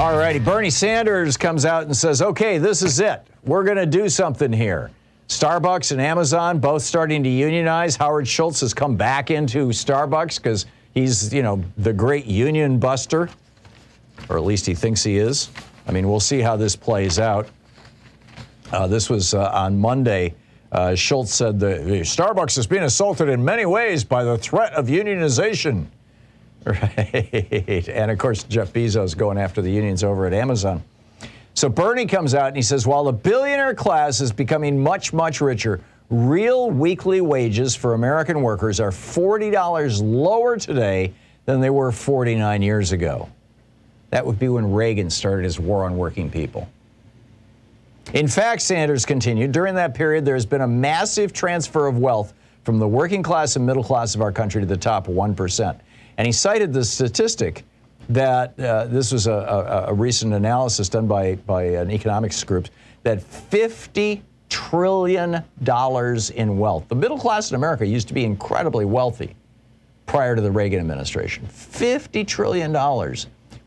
All righty, Bernie Sanders comes out and says, okay, this is it. We're going to do something here. Starbucks and Amazon both starting to unionize. Howard Schultz has come back into Starbucks because he's, the great union buster, or at least he thinks he is. I mean, we'll see how this plays out. This was on Monday. Schultz said the Starbucks is being assaulted in many ways by the threat of unionization. Right. And, of course, Jeff Bezos going after the unions over at Amazon. So Bernie comes out and he says, while the billionaire class is becoming much, much richer, real weekly wages for American workers are $40 lower today than they were 49 years ago. That would be when Reagan started his war on working people. In fact, Sanders continued, during that period, there has been a massive transfer of wealth from the working class and middle class of our country to the top 1%. And he cited the statistic that this was a recent analysis done by an economics group, that $50 trillion in wealth. The middle class in America used to be incredibly wealthy prior to the Reagan administration. $50 trillion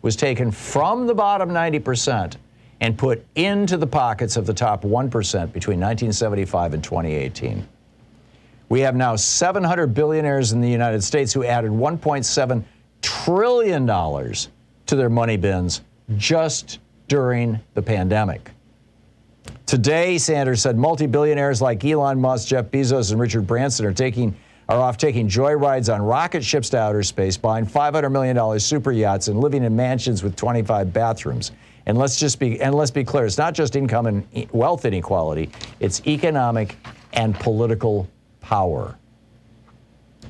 was taken from the bottom 90% and put into the pockets of the top 1% between 1975 and 2018. We have now 700 billionaires in the United States who added $1.7 trillion to their money bins just during the pandemic. Today, Sanders said, multi-billionaires like Elon Musk, Jeff Bezos, and Richard Branson are off taking joyrides on rocket ships to outer space, buying $500 million super yachts, and living in mansions with 25 bathrooms. And let's be clear, it's not just income and wealth inequality, it's economic and political power.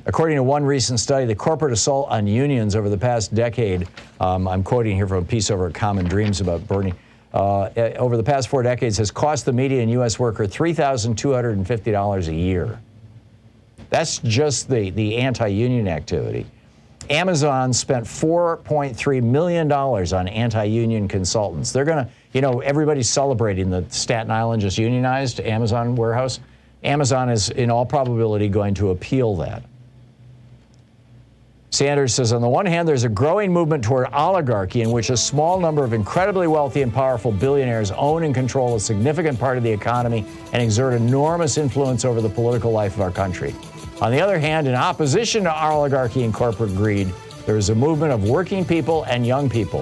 According to one recent study, the corporate assault on unions over the past decade, I'm quoting here from a piece over at Common Dreams about Bernie, over the past 4 decades has cost the median U.S. worker $3,250 a year. That's just the anti-union activity. Amazon spent $4.3 million on anti-union consultants. They're going to, everybody's celebrating that Staten Island just unionized Amazon warehouse. Amazon is, in all probability, going to appeal that. Sanders says, on the one hand, there's a growing movement toward oligarchy in which a small number of incredibly wealthy and powerful billionaires own and control a significant part of the economy and exert enormous influence over the political life of our country. On the other hand, in opposition to oligarchy and corporate greed, there is a movement of working people and young people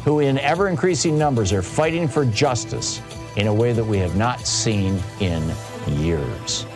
who, in ever-increasing numbers, are fighting for justice in a way that we have not seen in years.